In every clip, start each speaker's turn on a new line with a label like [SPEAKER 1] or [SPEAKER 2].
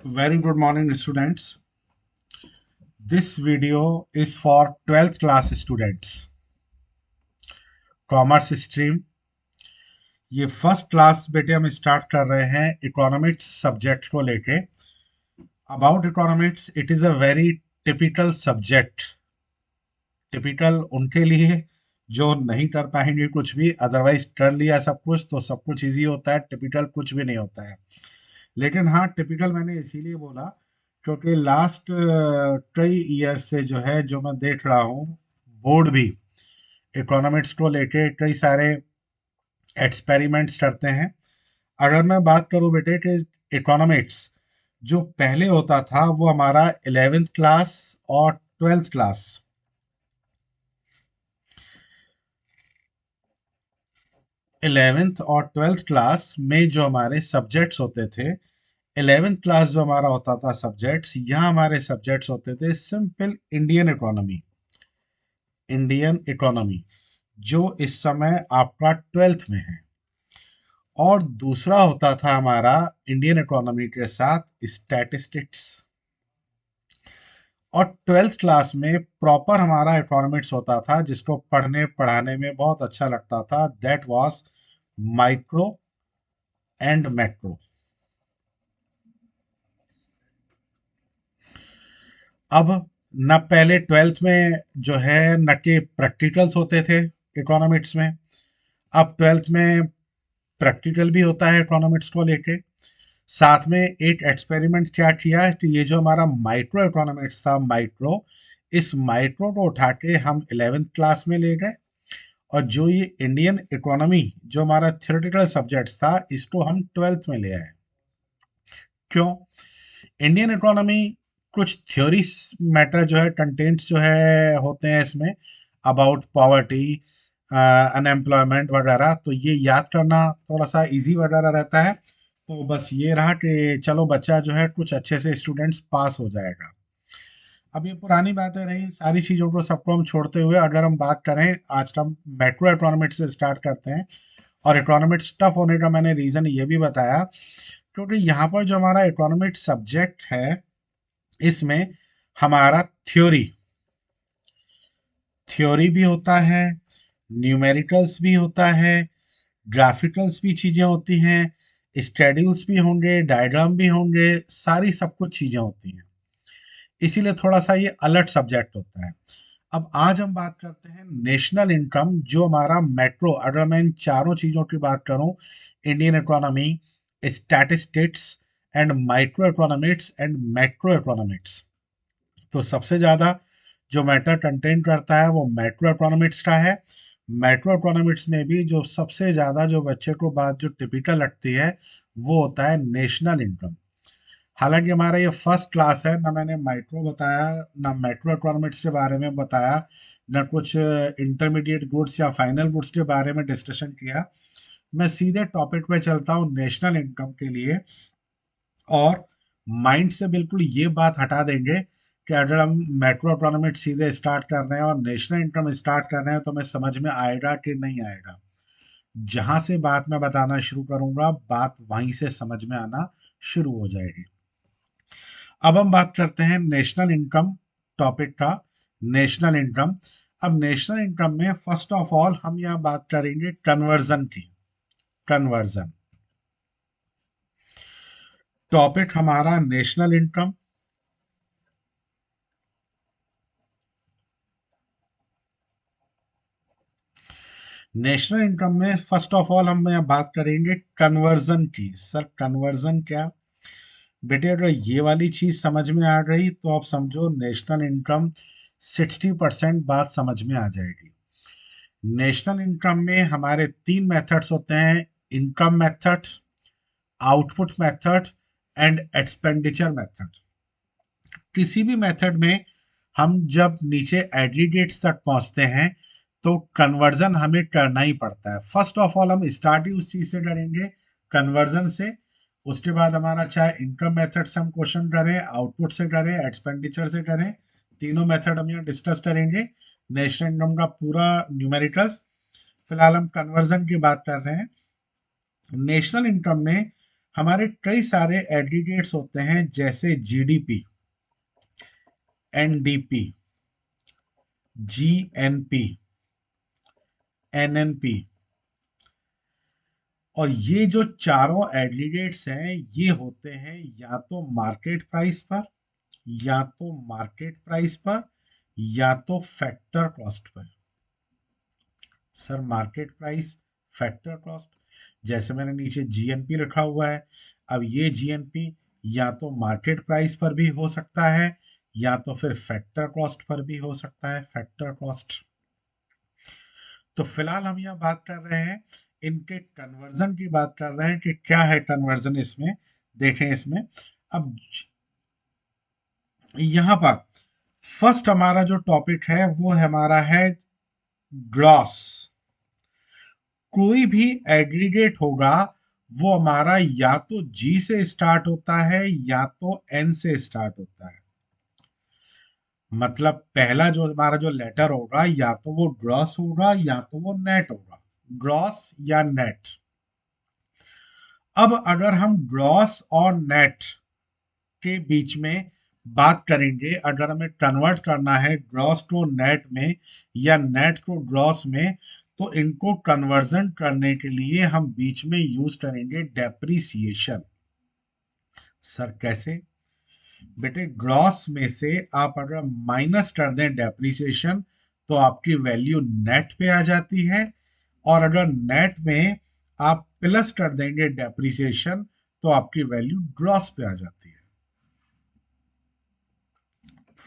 [SPEAKER 1] Very good morning, students. This video is for 12th class students, commerce stream. ये first class बेटे हम start कर रहे हैं इकोनॉमिक्स सब्जेक्ट को लेके। About economics, it is a very typical subject. Typical उनके लिए जो नहीं कर पाएंगे कुछ भी, अदरवाइज कर लिया सब कुछ तो सब कुछ इजी होता है, टिपिकल कुछ भी नहीं होता है। लेकिन हाँ, टिपिकल मैंने इसीलिए बोला क्योंकि लास्ट कई ईयर से जो है जो मैं देख रहा हूँ, बोर्ड भी इकोनॉमिक्स को लेके कई सारे एक्सपेरिमेंट्स करते हैं। अगर मैं बात करूँ बेटे कि इकोनॉमिक्स जो पहले होता था वो हमारा 11th क्लास और 12th क्लास, 11th और 12th क्लास में जो हमारे सब्जेक्ट्स होते थे, 11th क्लास जो हमारा होता था सब्जेक्ट्स, यहाँ हमारे सब्जेक्ट्स होते थे simple Indian economy. Indian economy जो इस समय आपका 12th में है, और दूसरा होता था हमारा इंडियन इकोनॉमी के साथ स्टैटिस्टिक्स। और 12th क्लास में प्रॉपर हमारा इकोनॉमिक्स होता था जिसको पढ़ने पढ़ाने में बहुत अच्छा लगता था, that was micro and macro. अब न पहले 12th में जो है न के प्रैक्टिकल्स होते थे इकोनॉमिक्स में, अब 12th में प्रैक्टिकल भी होता है इकोनॉमिक्स को लेके। साथ में एक एक्सपेरिमेंट क्या किया कि ये जो हमारा माइक्रो इकोनॉमिक्स था, माइक्रो, इस माइक्रो को उठा के हम 11th क्लास में ले गए, और जो ये इंडियन इकोनॉमी जो हमारा थियोरेटिकल सब्जेक्ट था इसको हम 12th में ले आए। क्यों? इंडियन इकोनॉमी कुछ थ्योरी मैटर जो है, कंटेंट्स जो है होते हैं इसमें, अबाउट पॉवर्टी, अनएम्प्लॉयमेंट वगैरह, तो ये याद करना थोड़ा सा इजी वगैरह रहता है। तो बस ये रहा कि चलो बच्चा जो है कुछ अच्छे से स्टूडेंट्स पास हो जाएगा। अब ये पुरानी बातें रही, सारी चीज़ों को सबको हम छोड़ते हुए अगर हम बात करें, आज हम मैक्रो इकोनॉमिक्स से स्टार्ट करते हैं। और इकोनॉमिक्स टफ होने का मैंने रीज़न ये भी बताया क्योंकि यहाँ पर जो हमारा इकोनॉमिक्स सब्जेक्ट है इसमें हमारा थ्योरी थ्योरी भी होता है, न्यूमेरिकल्स भी होता है, ग्राफिकल्स भी चीज़ें होती हैं, स्टेड्यूल्स भी होंगे, डायग्राम भी होंगे, सारी सब कुछ चीज़ें होती हैं। इसीलिए थोड़ा सा ये अलर्ट सब्जेक्ट होता है। अब आज हम बात करते हैं नेशनल इनकम, जो हमारा मेट्रो, अगर मैं इन चारों चीज़ों की बात करूं, Indian economy, statistics and micro economics and macro economics, तो सबसे ज़्यादा जो मैटर कंटेंट करता है वो मैक्रो इकोनॉमिक्स का है। मैक्रो इकोनॉमिक्स में भी जो सबसे ज़्यादा जो बच्चे को बात जो टिपिकल लगती है वो होता है नेशनल इनकम। हालांकि हमारा ये फर्स्ट क्लास है, ना मैंने माइक्रो बताया, ना मैक्रो इकोनॉमिक्स के बारे में बताया, ना कुछ इंटरमीडिएट गुड्स या फाइनल गुड्स के बारे में डिस्कशन किया। मैं सीधे टॉपिक पे चलता हूँ नेशनल इनकम के लिए। और माइंड से बिल्कुल ये बात हटा देंगे कि अगर हम मैक्रो इकोनॉमिक्स सीधे स्टार्ट कर रहे हैं और नेशनल इनकम स्टार्ट कर रहे हैं तो मैं समझ में आएगा कि नहीं आएगा। जहां से बात मैं बताना शुरू करूंगा, बात वहीं से समझ में आना शुरू हो जाएगी। अब हम बात करते हैं नेशनल इनकम टॉपिक का। नेशनल इनकम, अब नेशनल इनकम में फर्स्ट ऑफ ऑल हम यहाँ बात करेंगे कन्वर्जन की। कन्वर्जन टॉपिक हमारा नेशनल इनकम। नेशनल इनकम में फर्स्ट ऑफ ऑल हम यहाँ बात करेंगे कन्वर्जन की। सर कन्वर्जन क्या? बेटे अगर ये वाली चीज समझ में आ गई तो आप समझो नेशनल इनकम 60% बात समझ में आ जाएगी। नेशनल इनकम में हमारे तीन मेथड्स होते हैं, income method, output method and expenditure method. किसी भी मेथड में हम जब नीचे एग्रीगेट्स तक पहुंचते हैं तो कन्वर्जन हमें करना ही पड़ता है। फर्स्ट ऑफ ऑल हम स्टार्ट ही उस चीज से करेंगे, कन्वर्जन से। उसके बाद हमारा चाहे इनकम मेथड से हम क्वेश्चन करें, आउटपुट से करें, एक्सपेंडिचर से करें, तीनों मेथड हम यहाँ डिस्कस करेंगे। नेशनल इनकम का पूरा न्यूमेरिकल्स। फिलहाल हम कन्वर्जन की बात कर रहे हैं। नेशनल इनकम में हमारे कई सारे एग्रीगेट्स होते हैं जैसे जीडीपी, एनडीपी, जीएनपी, एनएनपी, और ये जो चारों एग्रीगेट्स हैं ये होते हैं या तो मार्केट प्राइस पर, या तो मार्केट प्राइस पर, या तो factor cost per. Sir market price, factor cost, जैसे मैंने नीचे जीएनपी रखा हुआ है, अब ये जीएनपी या तो मार्केट प्राइस पर भी हो सकता है या तो फिर फैक्टर कॉस्ट पर भी हो सकता है, फैक्टर कॉस्ट। तो फिलहाल हम यहाँ बात कर रहे हैं इनके कन्वर्जन की बात कर रहे हैं कि क्या है कन्वर्जन इसमें। देखें इसमें अब यहाँ पर फर्स्ट हमारा जो टॉपिक है वो हमारा है ग्रॉस। कोई भी एग्रीगेट होगा वो हमारा या तो जी से स्टार्ट होता है या तो एन से स्टार्ट होता है। मतलब पहला जो हमारा जो लेटर होगा या तो वो ग्रॉस होगा या तो वो नेट होगा, ग्रॉस या नेट। अब अगर हम ग्रॉस और नेट के बीच में बात करेंगे, अगर हमें कन्वर्ट करना है ग्रॉस को नेट में या नेट को ग्रॉस में, तो इनको कन्वर्जन करने के लिए हम बीच में यूज करेंगे डेप्रिसिएशन। सर कैसे? बेटे ग्रॉस में से आप अगर माइनस कर दें डेप्रिसिएशन तो आपकी वैल्यू नेट पे आ जाती है, और अगर नेट में आप प्लस कर देंगे डेप्रिसिएशन तो आपकी वैल्यू ग्रॉस पे आ जाती है।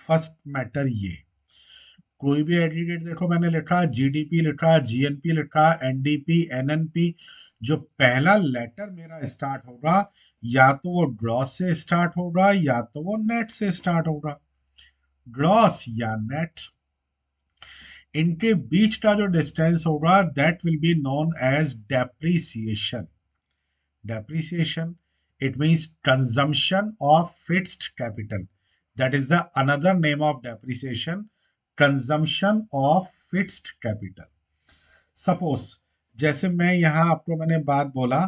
[SPEAKER 1] फर्स्ट मैटर ये, कोई भी एग्रीगेट देखो मैंने लिखा जीडीपी लिखा, जीएनपी लिखा, एनडीपी, एनएनपी, जो पहला लेटर मेरा स्टार्ट होगा या तो वो ग्रॉस से स्टार्ट होगा या तो वो नेट से स्टार्ट होगा, ग्रॉस या नेट। इनके बीच का जो डिस्टेंस होगा that will be known as depreciation. Depreciation, it means consumption of fixed capital. That is the another name of depreciation, consumption of fixed capital. Suppose जैसे मैं यहाँ आपको मैंने बात बोला,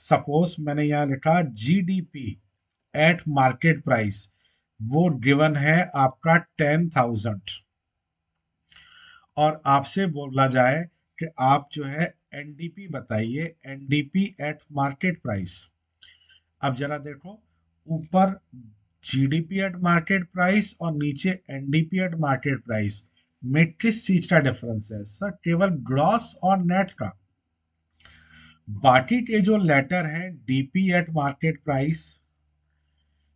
[SPEAKER 1] सपोज मैंने यहाँ लिखा जीडीपी एट मार्केट प्राइस, वो गिवन है आपका 10,000, और आपसे बोला जाए कि आप जो है एनडीपी बताइए, एनडीपी एट मार्केट प्राइस। अब जरा देखो, ऊपर जीडीपी एट मार्केट प्राइस और नीचे एनडीपी एट मार्केट प्राइस में किस चीज का डिफरेंस है? सर केवल ग्रॉस और नेट का। बाकी के जो लेटर है डीपी एट मार्केट प्राइस,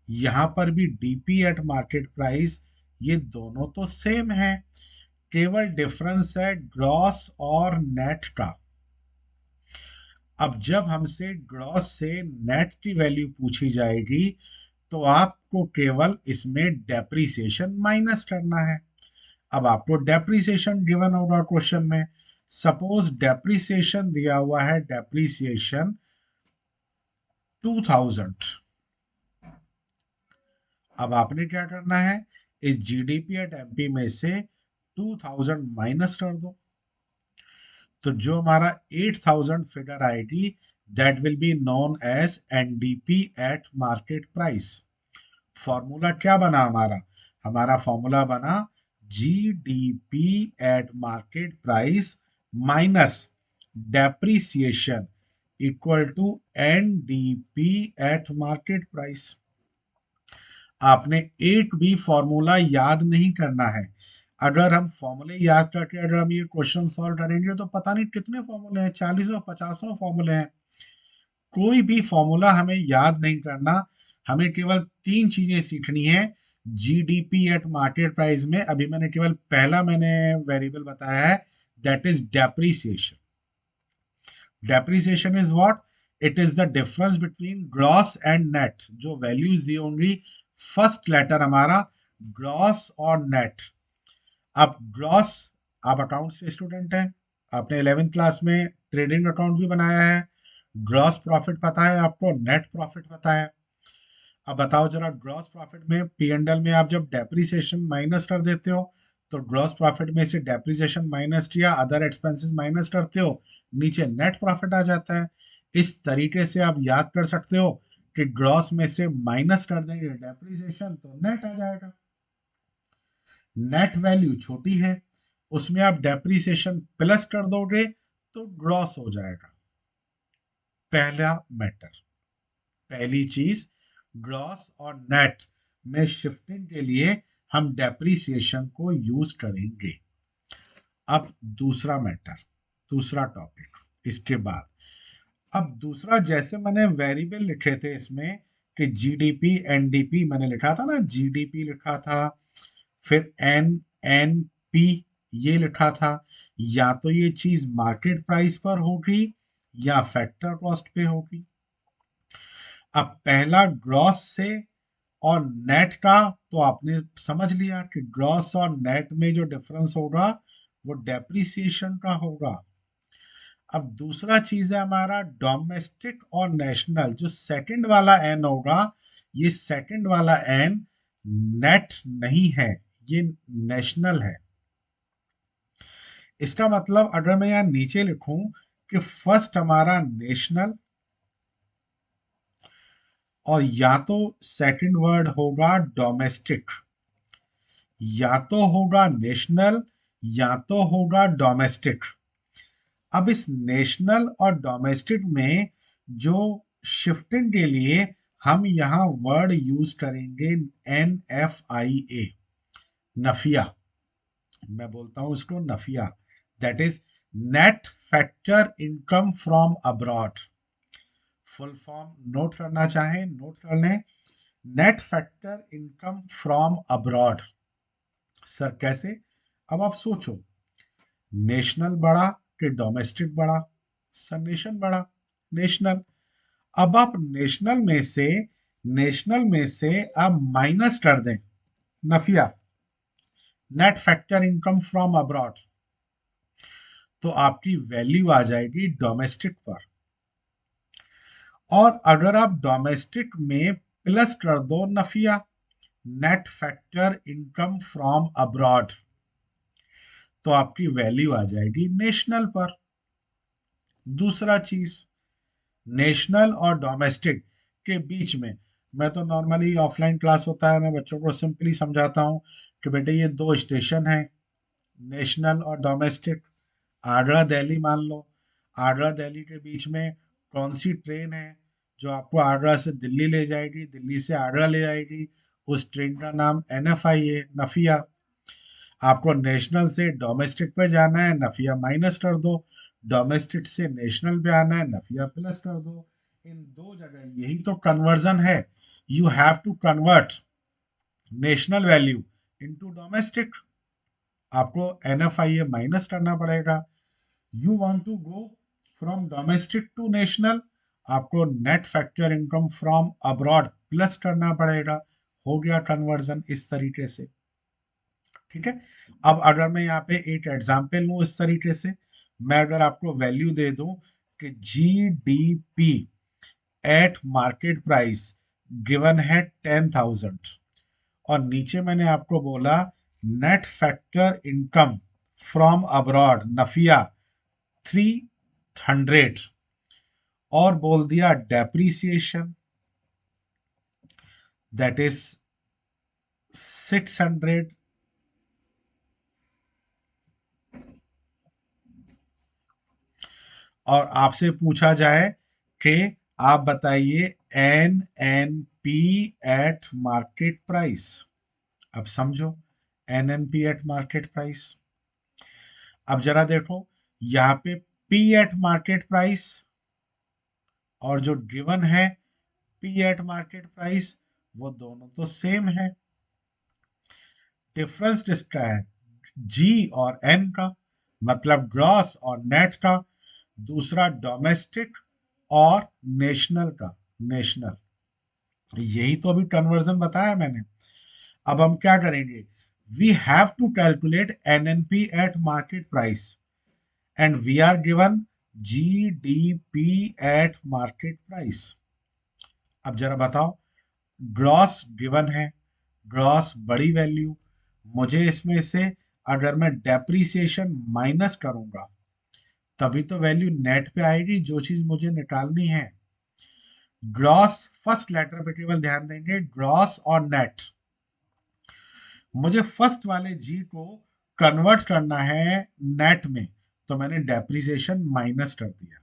[SPEAKER 1] यहां पर भी डीपी एट मार्केट प्राइस, ये दोनों तो सेम है, केवल डिफरेंस है ग्रॉस और नेट का। अब जब हमसे ग्रॉस से नेट की वैल्यू पूछी जाएगी तो आपको केवल इसमें डेप्रिसिएशन माइनस करना है। अब आपको डेप्रिसिएशन गिवन होगा क्वेश्चन में, सपोज डेप्रिसिएशन दिया हुआ है, डेप्रिसिएशन 2000। अब आपने क्या करना है, इस जीडीपी एट एमपी में से 2000 माइनस कर दो, तो जो हमारा 8000 फिगर आएगी that will be known as NDP at market price. Formula क्या बना हमारा? हमारा फॉर्मूला बना GDP at market price minus depreciation equal to NDP at market price. आपने एक भी फॉर्मूला याद नहीं करना है। अगर हम फॉर्मूले याद करके अगर हम ये क्वेश्चन सॉल्व करेंगे तो पता नहीं कितने फॉर्मूले हैं, 40 50 फॉर्मूले हैं। कोई भी फॉर्मूला हमें याद नहीं करना, हमें केवल तीन चीजें सीखनी है जीडीपी एट मार्केट प्राइस में। अभी मैंने केवल पहला मैंने वेरिएबल बताया है, that is depreciation. Depreciation is what? It is the difference between gross and net. जो वैल्यूज दी होंगी, फर्स्ट लेटर हमारा ग्रॉस और नेट। अब ग्रॉस, आप अकाउंट्स के स्टूडेंट हैं, आपने 11th क्लास में ट्रेडिंग अकाउंट भी बनाया है, ग्रॉस प्रॉफिट पता है आपको, नेट प्रॉफिट पता है। अब बताओ जरा, ग्रॉस प्रॉफिट में पी एंड एल में आप जब डेप्रिसिएशन माइनस कर देते हो तो ग्रॉस प्रॉफिट में से डेप्रिसिएशन माइनस किया, अदर एक्सपेंसेस माइनस करते हो, नीचे नेट प्रॉफिट आ जाता है। इस तरीके से आप याद कर सकते हो कि ग्रॉस में से माइनस कर देंगे डेप्रिसिएशन तो नेट आ जाएगा। नेट वैल्यू छोटी है, उसमें आप डेप्रिसिएशन प्लस कर दोगे तो ग्रॉस हो जाएगा। पहला मैटर, पहली चीज, ग्रॉस और नेट में शिफ्टिंग के लिए हम डेप्रिसिएशन को यूज करेंगे। अब दूसरा मैटर, दूसरा टॉपिक इसके बाद, अब दूसरा, जैसे मैंने वेरिएबल लिखे थे इसमें कि जीडीपी एनडीपी मैंने लिखा था ना, जीडीपी लिखा था, फिर एन एन पी ये लिखा था, या तो ये चीज मार्केट प्राइस पर होगी या फैक्टर कॉस्ट पे होगी। अब पहला ग्रॉस से और नेट का तो आपने समझ लिया कि ग्रॉस और नेट में जो डिफरेंस होगा वो डेप्रिसिएशन का होगा। अब दूसरा चीज है हमारा डोमेस्टिक और नेशनल, जो सेकंड वाला एन होगा, ये सेकंड वाला एन नेट नहीं है, ये नेशनल है। इसका मतलब अगर मैं यहां नीचे लिखूं कि फर्स्ट हमारा नेशनल, और या तो सेकंड वर्ड होगा डोमेस्टिक, या तो होगा नेशनल या तो होगा डोमेस्टिक। अब इस नेशनल और डोमेस्टिक में जो शिफ्टिंग के लिए हम यहां वर्ड यूज करेंगे NFIA, नफिया, मैं बोलता हूं इसको नफिया, that is net factor income from abroad. Full form note करना चाहें नोट कर लें, net factor income from abroad. Sir कैसे? अब आप सोचो, नेशनल बड़ा कि डोमेस्टिक बड़ा? सर नेशन बड़ा, नेशनल। अब आप नेशनल में से आप माइनस कर दें नफिया, net factor income from abroad, तो आपकी वैल्यू आ जाएगी डोमेस्टिक पर। और अगर आप डोमेस्टिक में प्लस कर दो नफिया, net factor income from abroad, तो आपकी वैल्यू आ जाएगी नेशनल पर। दूसरा चीज, नेशनल और डोमेस्टिक के बीच में, मैं तो नॉर्मली ऑफलाइन क्लास होता है, मैं बच्चों को सिंपली समझाता हूँ कि बेटे ये दो स्टेशन हैं, नेशनल और डोमेस्टिक। आगरा दिल्ली मान लो, आगरा दिल्ली के बीच में कौन सी ट्रेन है जो आपको आगरा से दिल्ली ले जाएगी, दिल्ली से आगरा ले जाएगी? उस ट्रेन का नाम NFI है, नफिया। आपको नेशनल से डोमेस्टिक पे जाना है, नफिया माइनस कर दो, डोमेस्टिक से नेशनल पे आना है, नफिया प्लस कर दो। इन दो जगह यही तो कन्वर्जन है, you have to convert national value into domestic, आपको NFIA माइनस करना पड़ेगा। You want to go from domestic to national, आपको net factor income from abroad plus करना पड़ेगा। हो गया कन्वर्जन इस तरीके से, ठीक है। अब अगर मैं यहाँ पे एक एग्जांपल लूं इस तरीके से, मैं अगर आपको वैल्यू दे दूं कि GDP at market price given है 10,000, और नीचे मैंने आपको बोला net factor income from abroad NFIA 300, और बोल दिया डेप्रीसिएशन दैट इज 600, और आपसे पूछा जाए कि आप बताइए NNP एट मार्केट प्राइस। अब समझो, NNP एट मार्केट प्राइस, अब जरा देखो यहाँ पे P एट मार्केट प्राइस और जो गिवन है P एट मार्केट प्राइस, वो दोनों तो सेम है। डिफरेंस किसका है? G और N का, मतलब ग्रॉस और नेट का। दूसरा डोमेस्टिक और नेशनल का, नेशनल। यही तो अभी कन्वर्जन बताया मैंने। अब हम क्या करेंगे, we have to calculate NNP at market price and we are given GDP at market price. अब जरा बताओ, ग्रॉस गिवन है, ग्रॉस बड़ी वैल्यू, मुझे इसमें से अगर मैं डेप्रीसिएशन माइनस करूंगा तभी तो वैल्यू नेट पे आएगी जो चीज मुझे निकालनी है। ग्रॉस फर्स्ट लेटर पे केवल ध्यान देंगे, ग्रॉस और नेट। मुझे फर्स्ट वाले जी को कन्वर्ट करना है नेट में, तो मैंने डेप्रिसिएशन माइनस कर दिया।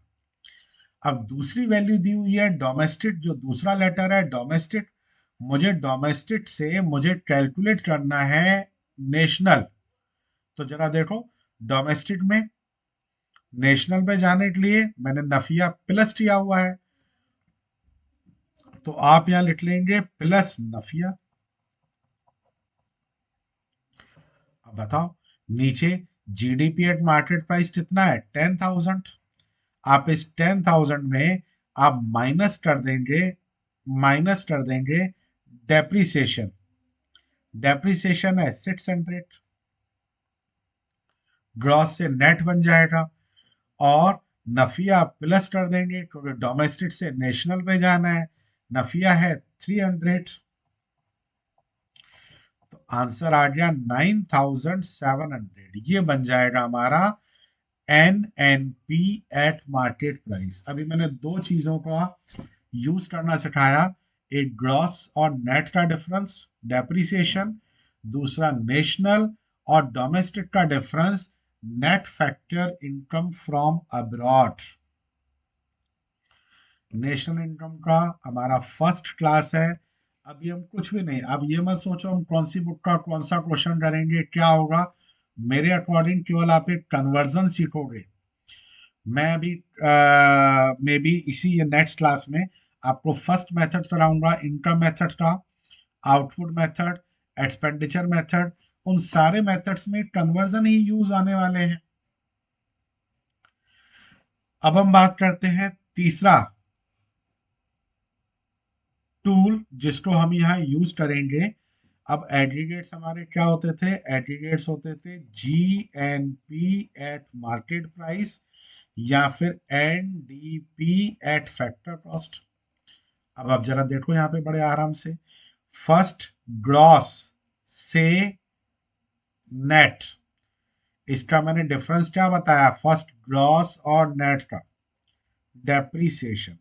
[SPEAKER 1] अब दूसरी वैल्यू दी हुई है डोमेस्टिक, जो दूसरा लेटर है डोमेस्टिक, मुझे डोमेस्टिक से मुझे कैलकुलेट करना है नेशनल। तो जरा देखो, डोमेस्टिक में नेशनल पे जाने के लिए मैंने नफिया प्लस किया हुआ है, तो आप यहां लिख लेंगे प्लस नफिया। अब बताओ, नीचे जीडीपी एट मार्केट प्राइस कितना है 10,000। आप इस 10,000 में आप माइनस कर देंगे डेप्रिसिएशन। डेप्रिसिएशन है 600, ग्रॉस से नेट बन जाएगा। और नफिया प्लस कर देंगे क्योंकि डोमेस्टिक से नेशनल पे जाना है, नफिया है 300। तो आंसर आ गया 9,700। ये बन जाएगा हमारा N N P at market price. अभी मैंने दो चीजों का यूज करना सिखाया, एक ग्रॉस और नेट का डिफरेंस डेप्रिसिएशन, दूसरा नेशनल और डोमेस्टिक का difference net factor income from abroad. National income का हमारा फर्स्ट क्लास है। अभी हम कुछ भी नहीं, अब ये मत सोचो हम कौन सी बुक का कौन सा क्वेश्चन करेंगे क्या होगा। मेरे अकॉर्डिंग केवल आप एक कन्वर्जन सीखोगे। मैं अभी मे बी इसी ये नेक्स्ट क्लास में आपको फर्स्ट मेथड कराऊंगा इनकम मेथड का, आउटपुट मेथड, एक्सपेंडिचर मेथड। उन सारे मेथड्स में कन्वर्जन ही यूज आने वाले हैं। अब हम बात करते हैं तीसरा टूल जिसको हम यहाँ यूज करेंगे। अब एग्रीगेट्स हमारे क्या होते थे, एग्रीगेट्स होते थे G N P at market price या फिर N D P at factor cost. अब आप जरा देखो यहाँ पे बड़े आराम से, फर्स्ट ग्रॉस से नेट, इसका मैंने डिफरेंस क्या बताया, फर्स्ट ग्रॉस और नेट का डेप्रीसिएशन।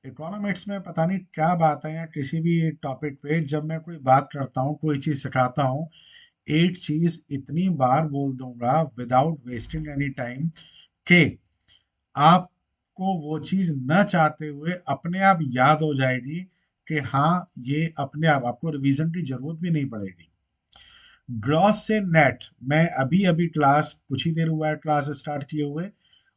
[SPEAKER 1] इकोनॉमिक्स में पता नहीं क्या बात है, या किसी भी टॉपिक पे जब मैं कोई बात करता हूँ कोई चीज सिखाता हूँ, एक चीज इतनी बार बोल दूंगा विदाउट वेस्टिंग एनी टाइम कि आपको वो चीज न चाहते हुए अपने आप याद हो जाएगी कि हाँ ये अपने आप, आपको रिवीजन की जरूरत भी नहीं पड़ेगी। ग्रॉस से नेट, मैं अभी अभी क्लास कुछ ही देर हुआ है क्लास स्टार्ट किए हुए,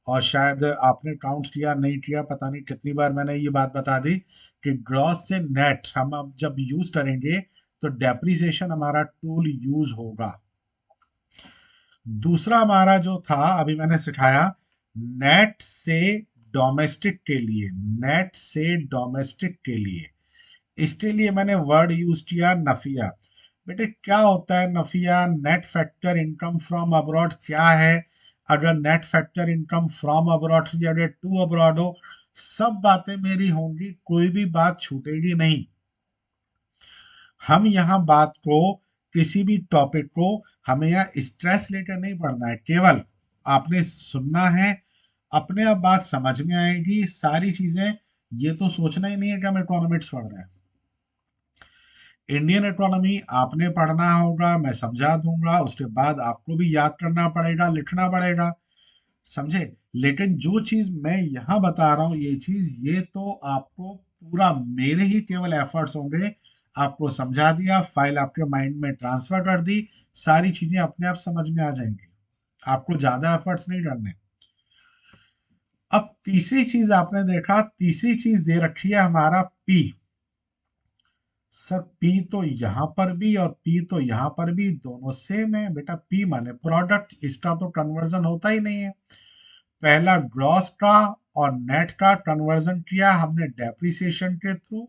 [SPEAKER 1] और शायद आपने काउंट किया नहीं किया पता नहीं कितनी बार मैंने ये बात बता दी कि ग्रॉस से नेट हम अब जब यूज करेंगे तो डेप्रिसिएशन हमारा टूल यूज होगा। दूसरा हमारा जो था अभी मैंने सिखाया नेट से डोमेस्टिक के लिए, नेट से डोमेस्टिक के लिए, इसके लिए मैंने वर्ड यूज किया नफिया। बेटे क्या होता है NFIA, net factor income from abroad क्या है, अगर net factor income from abroad की जगह टू अब्रॉड हो, सब बातें मेरी होंगी, कोई भी बात छूटेगी नहीं। हम यहाँ बात को, किसी भी टॉपिक को हमें यहाँ स्ट्रेस लेकर नहीं पढ़ना है, केवल आपने सुनना है, अपने आप बात समझ में आएगी सारी चीजें। ये तो सोचना ही नहीं है कि हम इकोनॉमिक्स पढ़ रहे हैं। इंडियन इकोनॉमी आपने पढ़ना होगा, मैं समझा दूंगा, उसके बाद आपको भी याद करना पड़ेगा, लिखना पड़ेगा, समझे। लेकिन जो चीज मैं यहाँ बता रहा हूँ ये चीज, ये तो आपको पूरा मेरे ही केवल एफर्ट्स होंगे, आपको समझा दिया, फाइल आपके माइंड में ट्रांसफर कर दी, सारी चीजें अपने आप समझ में आ जाएंगी, आपको ज्यादा एफर्ट्स नहीं करने। अब तीसरी चीज आपने देखा, तीसरी चीज दे रखी है हमारा पी। सर पी तो यहां पर भी और पी तो यहां पर भी दोनों सेम है बेटा, पी माने प्रोडक्ट, इसका तो कन्वर्जन होता ही नहीं है। पहला ग्रॉस का और नेट का कन्वर्जन किया हमने डेप्रिसिएशन के थ्रू,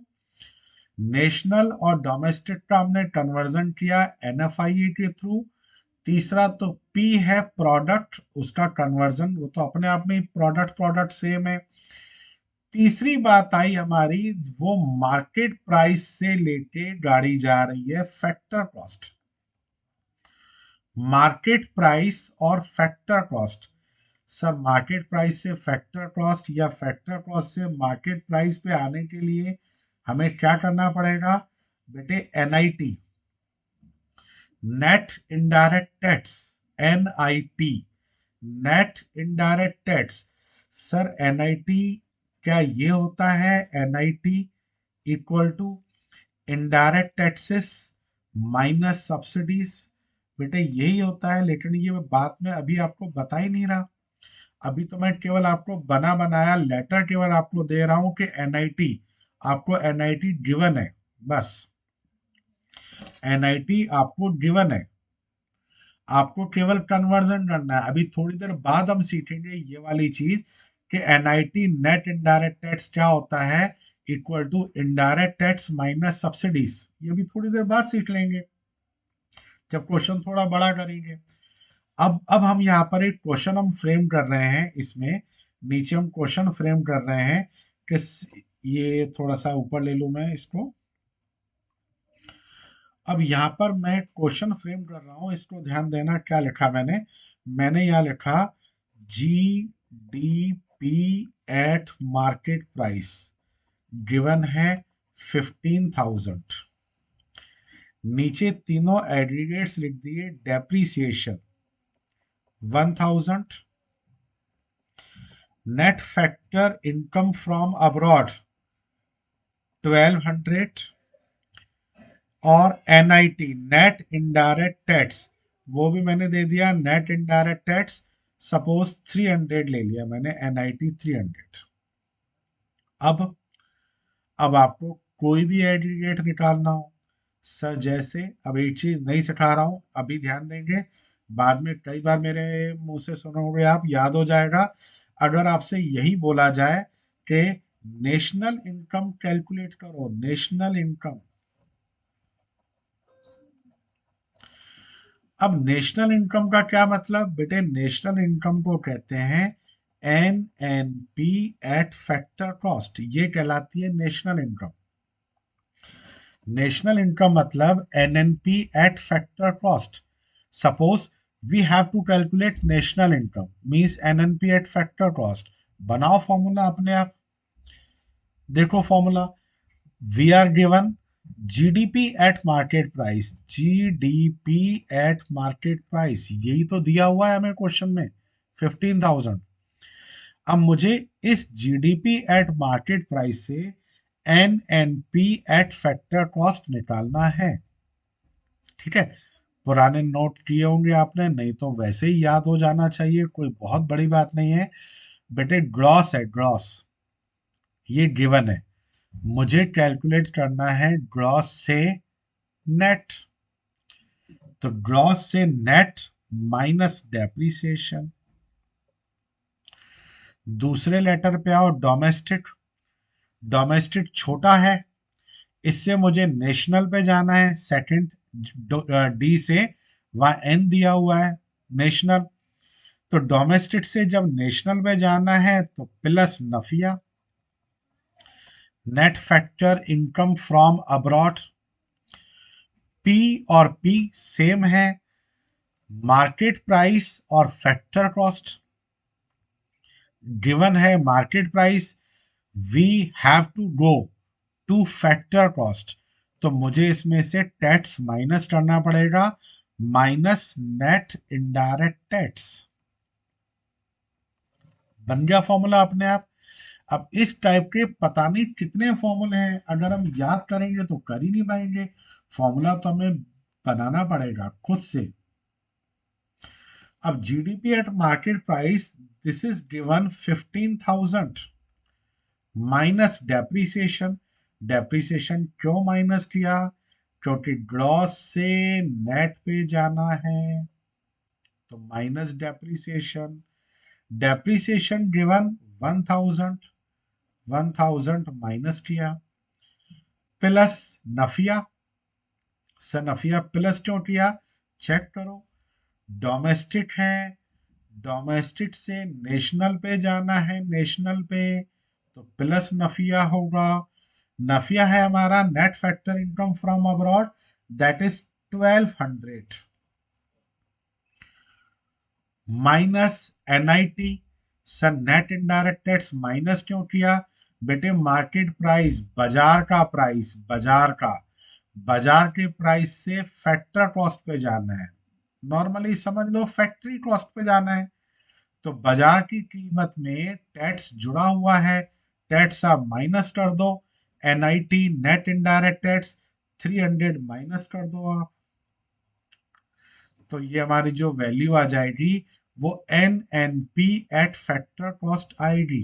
[SPEAKER 1] नेशनल और डोमेस्टिक का हमने कन्वर्जन किया एनएफआईए के थ्रू। तीसरा तो पी है प्रोडक्ट, उसका कन्वर्जन वो तो अपने आप में ही प्रोडक्ट प्रोडक्ट सेम है। तीसरी बात आई हमारी, वो मार्केट प्राइस से लेके गाड़ी जा रही है फैक्टर कॉस्ट। मार्केट प्राइस और factor cost, sir market price से फैक्टर कॉस्ट या फैक्टर कॉस्ट से मार्केट प्राइस पे आने के लिए हमें क्या करना पड़ेगा बेटे? NIT, net indirect tax, NIT, net indirect tax. Sir NIT क्या ये होता है? NIT equal to indirect taxes minus subsidies. बेटे यही होता है, लेकिन ये बात मैं अभी आपको बता ही नहीं रहा। अभी तो मैं केवल आपको बना बनाया लेटर केवल आपको दे रहा हूं कि एनआईटी, आपको एनआईटी गिवन है, बस एनआईटी आपको गिवन है, आपको केवल कन्वर्जन करना है। अभी थोड़ी देर बाद हम सीखेंगे ये वाली चीज कि एनआईटी नेट इनडायरेक्ट टैक्स क्या होता है, equal to indirect tax minus subsidies. ये भी थोड़ी देर बाद सीख लेंगे जब क्वेश्चन थोड़ा बड़ा करेंगे। अब हम यहाँ पर एक क्वेश्चन हम फ्रेम कर रहे हैं, इसमें नीचे हम क्वेश्चन फ्रेम कर रहे हैं कि ये थोड़ा सा ऊपर ले लूं मैं इसको। अब यहाँ पर मैं क्वेश्चन फ्रेम कर रहा हूँ, इसको ध्यान देना क्या लिखा मैंने। मैंने यहाँ लिखा G D P at market price given है 15,000। नीचे तीनों एग्रीगेट्स लिख दिए। Depreciation 1,000, net factor income from abroad 1,200 और एनआईटी नेट इनडायरेक्ट टैक्स वो भी मैंने दे दिया। नेट इनडायरेक्ट टैक्स सपोज 300 ले लिया मैंने, एनआईटी 300। अब अब आपको कोई भी एग्रीगेट निकालना हो सर, जैसे अब एक चीज नहीं सिखा रहा हूं, अभी ध्यान देंगे, बाद में कई बार मेरे मुंह से सुनोगे आप, याद हो जाएगा। अगर आपसे यही बोला जाए कि नेशनल इनकम कैलकुलेट करो, नेशनल इनकम। अब नेशनल इनकम का क्या मतलब बेटे? नेशनल इनकम को कहते हैं N N P at factor cost, ये कहलाती है नेशनल इनकम। नेशनल इनकम मतलब NNP at factor cost. Suppose we have to calculate national income means NNP at factor cost. बनाओ फॉर्मूला अपने आप, देखो formula. We are given GDP at market price, GDP at market price यही तो दिया हुआ है हमें क्वेश्चन में, 15,000। अब मुझे इस जीडीपी एट मार्केट प्राइस से एनएनपी एट फैक्टर कॉस्ट निकालना है। ठीक है, पुराने नोट किए होंगे आपने, नहीं तो वैसे ही याद हो जाना चाहिए, कोई बहुत बड़ी बात नहीं है बेटे। ग्रॉस है, ग्रॉस ये गिवन है, मुझे कैलकुलेट करना है ग्रॉस से नेट। तो ग्रॉस से नेट माइनस डेप्रीसिएशन। दूसरे लेटर पे आओ, डोमेस्टिक। डोमेस्टिक छोटा है, इससे मुझे नेशनल पे जाना है, सेकंड डी से वहां एन दिया हुआ है, नेशनल। तो डोमेस्टिक से जब नेशनल पे जाना है तो plus NFIA, net factor income from abroad. P और पी सेम है, मार्केट प्राइस और फैक्टर कॉस्ट। गिवन है market price, we have to go to factor cost, तो मुझे इसमें से टैक्स माइनस करना पड़ेगा, माइनस नेट इनडायरेक्ट टैक्स। बन गया फॉर्मूला अपने आप। अब इस टाइप के पता नहीं कितने फॉर्मूले हैं, अगर हम याद करेंगे तो कर ही नहीं पाएंगे। फॉर्मूला तो हमें बनाना पड़ेगा खुद से। अब GDP at market price, this is given 15,000 minus depreciation. Depreciation क्यों माइनस किया? क्योंकि ग्रॉस से नेट पे जाना है, तो minus depreciation. Depreciation given 1000, 1000 minus किया, प्लस नफिया। सनफिया प्लस क्यों किया? चेक करो, डोमेस्टिक है, डोमेस्टिक से नेशनल पे जाना है, नेशनल पे तो प्लस नफिया होगा। नफिया है हमारा net factor income from abroad, that is 1200 minus NIT. Sir net indirect tax minus क्यों किया? बेटे मार्केट प्राइस, बाजार का प्राइस, बाजार के प्राइस से फैक्टर कॉस्ट पे जाना है। नॉर्मली समझ लो फैक्ट्री कॉस्ट पे जाना है। तो बाजार की कीमत में टैक्स जुड़ा हुआ है, टैक्स आप माइनस कर दो। NIT net indirect tax 300 minus कर दो आप। तो ये हमारी जो वैल्यू आ जाएगी वो N N P at factor cost आएगी।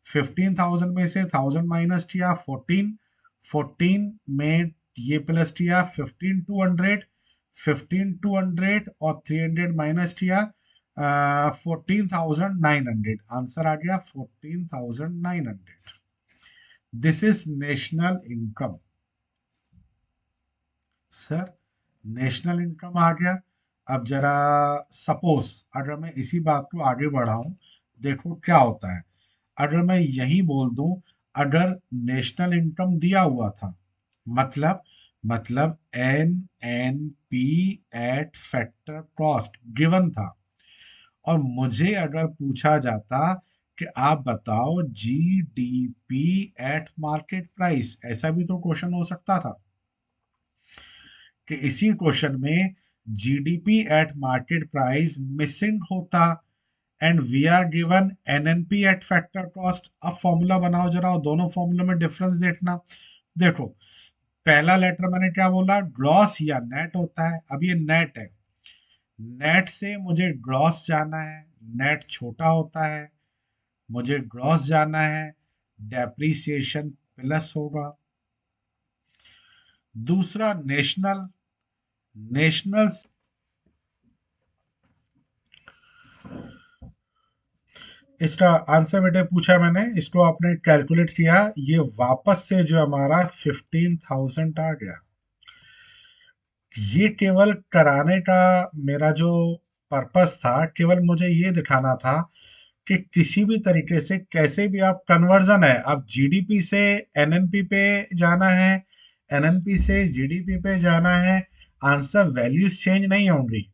[SPEAKER 1] 15,000 में से 1000 माइनस किया 14, 14 में ये प्लस किया 15,200, 15,200 और 300 माइनस किया 14,900। आंसर आ गया 14,900। This is national income. Sir national income आ गया। अब जरा सपोज अगर मैं इसी बात को आगे बढ़ाऊं, देखो क्या होता है। अगर मैं यही बोल दूं, अगर नेशनल इनकम दिया हुआ था, मतलब N N P at factor cost given था, और मुझे अगर पूछा जाता कि आप बताओ जीडीपी एट मार्केट प्राइस, ऐसा भी तो क्वेश्चन हो सकता था कि इसी क्वेश्चन में GDP at market price missing होता and we are given NNP at factor cost. अब फॉर्मूला बनाओ जरा और दोनों फॉर्मूला में डिफरेंस देखना। देखो पहला लेटर मैंने क्या बोला, ग्रॉस या नेट होता है। अब ये नेट है, नेट से मुझे ग्रॉस जाना है, नेट छोटा होता है, मुझे ग्रॉस जाना है, डेप्रीसिएशन प्लस होगा। दूसरा नेशनल, नेशनल इसका आंसर बेटे पूछा मैंने, इसको आपने कैलकुलेट किया, ये वापस से जो हमारा 15,000 आ गया। ये केवल कराने का मेरा जो पर्पस था, केवल मुझे ये दिखाना था कि किसी भी तरीके से कैसे भी आप कन्वर्जन है, अब जीडीपी से एनएनपी पे जाना है, एनएनपी से जीडीपी पे जाना है, आंसर वैल्यूज चेंज नहीं होंगी।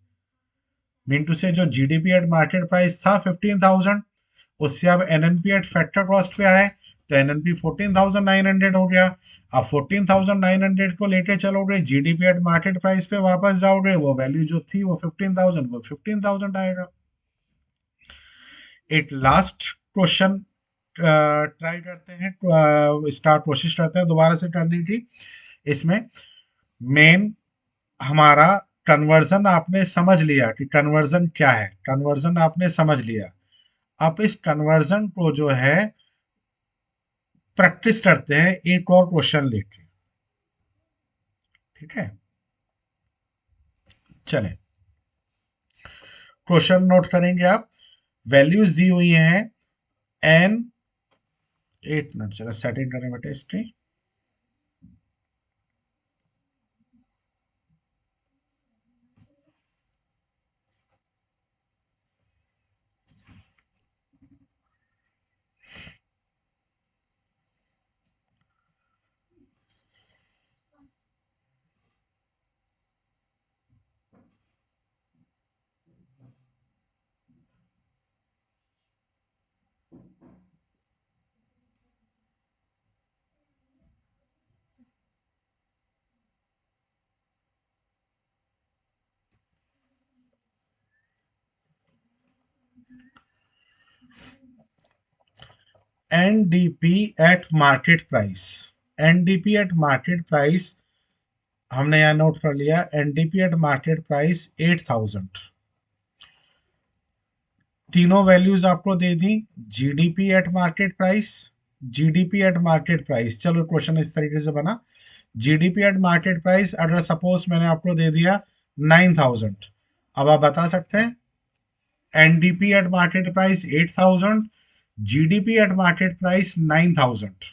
[SPEAKER 1] मीन टू से जो जीडीपी एट मार्केट प्राइस था 15,000, उससे अब एनएनपी एट फैक्टर कॉस्ट पे आए तो एनएनपी 14,900 हो गया। अब 14,900 को लेके चलोगे जीडीपी एट मार्केट प्राइस पे वापस जाओगे, वो वैल्यू जो थी वो 15,000, वो 15,000 आएगा। एक लास्ट क्वेश्चन ट्राई करते हैं, स्टार्ट कोशिश करते हैं दोबारा से करने की। इसमें मेन हमारा कन्वर्जन आपने समझ लिया कि कन्वर्जन क्या है, कन्वर्जन आपने समझ लिया। अब इस कन्वर्जन को जो है प्रैक्टिस करते हैं एक और क्वेश्चन लेके, ठीक है? चलें, क्वेश्चन नोट करेंगे आप। वैल्यूज दी हुई हैं एन, 8 मिनट चला सेटिंग करें बेटे इसकी। NDP at market price, NDP at market price हमने यहाँ नोट कर लिया। एनडीपी एट मार्केट प्राइस 8,000, तीनों वैल्यूज आपको दे दी। GDP at market price, GDP at market price, चलो क्वेश्चन इस तरीके से बना। जीडीपी एट मार्केट प्राइस अगर सपोज मैंने आपको दे दिया 9,000, अब आप बता सकते हैं NDP at market price 8,000, GDP at market price 9,000।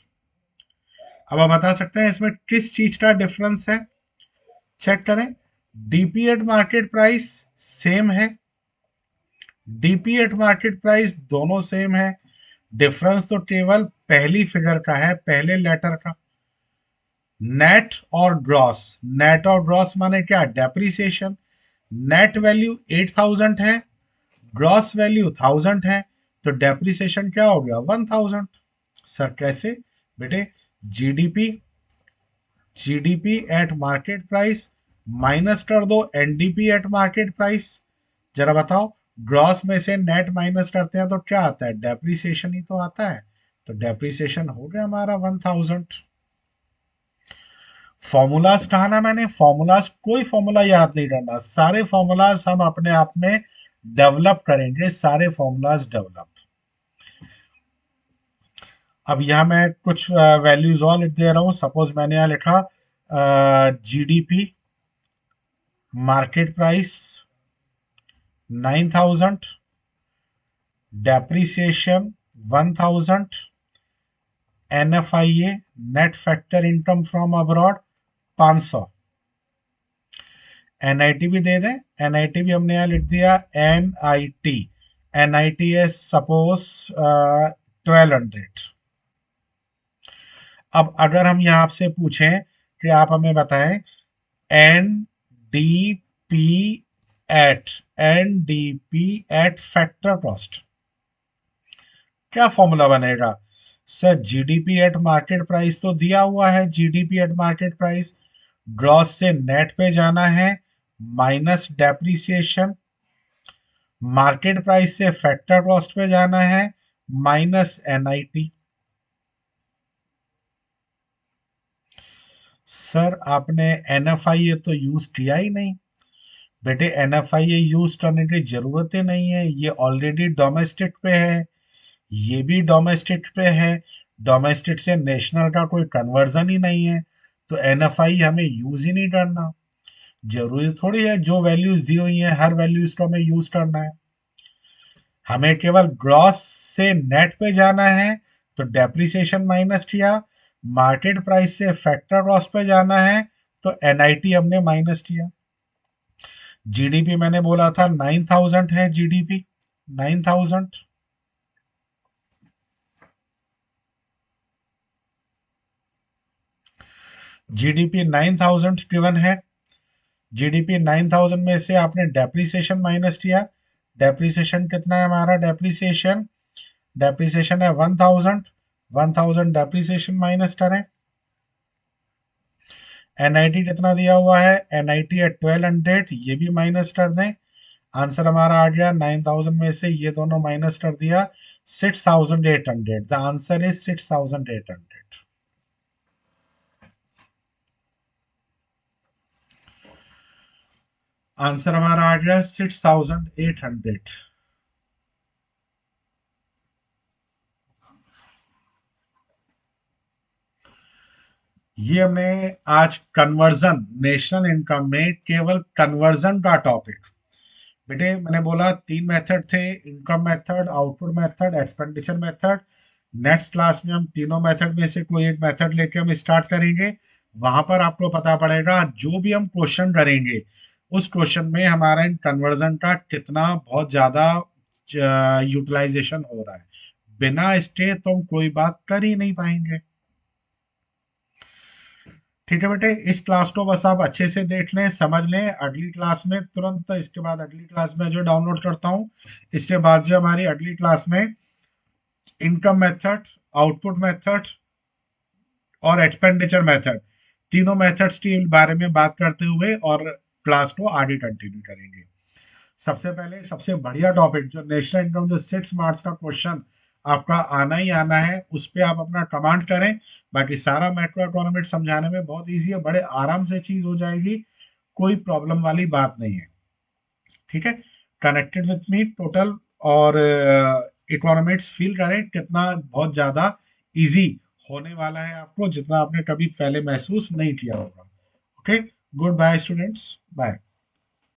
[SPEAKER 1] अब आप बता सकते हैं इसमें किस चीज का डिफरेंस है, चेक करें। DP eight market price same है, डीपी एट मार्केट प्राइस दोनों सेम है, डिफरेंस तो केवल पहली फिगर का है, पहले लेटर का। नेट और ग्रॉस, नेट और ग्रॉस माने क्या, डेप्रीसिएशन। नेट वैल्यू 8,000 है, ग्रॉस वैल्यू 1000 है, तो डेप्रिसिएशन क्या हो गया 1000। सर कैसे? बेटे GDP, GDP at market price minus कर दो एनडीपी एट मार्केट प्राइस। जरा बताओ, ग्रॉस में से नेट माइनस करते हैं तो क्या आता है? डेप्रिसिएशन ही तो आता है। तो डेप्रिसिएशन हो गया हमारा 1000। फॉर्मूलाज कहा ना मैंने, फॉर्मूलाज कोई फॉर्मूला याद नहीं करना, सारे फॉर्मूलाज हम अपने आप में डेवलप करेंगे, सारे फॉर्मूलाज डेवलप। अब यहाँ मैं कुछ वैल्यूज और लिख दे रहा हूँ। सपोज मैंने यहाँ लिखा GDP market price 9000, depreciation 1000, NFIA net factor income from abroad 500। NIT भी दे दें, एनआईटी भी हमने यहाँ लिख दिया एनआईटी, एनआईटी है सपोज 1200। अब अगर हम यहाँ आपसे पूछें कि आप हमें बताएं N D P N D P at factor cost, क्या फॉर्मूला बनेगा? Sir GDP at market price तो दिया हुआ है, GDP at market price, gross से नेट पे जाना है माइनस डेप्रिसिएशन, मार्केट प्राइस से फैक्टर कॉस्ट पे जाना है माइनस एनआईटी। सर आपने एनएफआईए तो यूज किया ही नहीं। बेटे एनएफआईए यूज करने की जरूरत ही नहीं है, ये ऑलरेडी डोमेस्टिक पे है, ये भी डोमेस्टिक पे है, डोमेस्टिक से नेशनल का कोई कन्वर्जन ही नहीं है, तो एनएफआई हमें यूज ही नहीं करना। जरूरी थोड़ी है जो वैल्यूज दी हुई है हर वैल्यूज को हमें यूज करना है, हमें केवल ग्रॉस से नेट पे जाना है, तो डेप्रिसिएशन माइनस किया, मार्केट प्राइस से फैक्टर कॉस्ट पे जाना है तो एनआईटी हमने माइनस किया। जीडीपी मैंने बोला था 9000 है, जीडीपी 9000, जीडीपी 9000 गिवन है, जीडीपी 9000 में से आपने डेप्रिसिएशन माइनस किया, डेप्रिसिएशन कितना है हमारा? डेप्रिसिएशन डेप्रिसिएशन है 1000, 1000 डेप्रिसिएशन माइनस करें। एनआईटी कितना दिया हुआ है? एनआईटी है 1200, ये भी माइनस कर दें। आंसर हमारा आ गया 9000 में से ये दोनों माइनस कर दिया 6800। The answer is 6800। आंसर हमारा आ गया 6800। ये हमने आज कन्वर्जन, नेशनल इनकम में केवल कन्वर्जन का टॉपिक। बेटे मैंने बोला तीन मेथड थे, income method, output method, expenditure method. Next class में हम तीनों मेथड में से कोई एक मेथड लेके हम स्टार्ट करेंगे। वहां पर आपको पता पड़ेगा जो भी हम क्वेश्चन करेंगे उस क्वेश्चन में हमारा इन कन्वर्जन का कितना बहुत ज्यादा यूटिलाइजेशन हो रहा है। बिना इसके तो हम कोई बात कर ही नहीं पाएंगे। ठीक है बेटे, इस क्लास को बस आप अच्छे से देख लें, समझ लें। अगली क्लास में तुरंत इसके बाद अगली क्लास में जो डाउनलोड करता हूँ, इसके बाद जो हमारी अगली क्लास में इनकम मेथड, आउटपुट मेथड और एक्सपेंडिचर मेथड, तीनों मेथड्स के बारे में बात करते हुए और क्लास को आगे कंटिन्यू करेंगे। सबसे पहले सबसे बढ़िया टॉपिक जो नेशनल इनकम, जो 6 मार्क्स का क्वेश्चन आपका आना ही आना है, उस पर आप अपना कमांड करें। बाकी सारा मैक्रो इकोनॉमिक्स समझाने में बहुत ईजी है, बड़े आराम से चीज हो जाएगी, कोई प्रॉब्लम वाली बात नहीं है। ठीक है, कनेक्टेड विथ मी टोटल, और इकोनॉमिक्स फील करें कितना बहुत ज्यादा इजी होने वाला है आपको, जितना आपने कभी पहले महसूस नहीं किया होगा। Okay, good bye students, bye.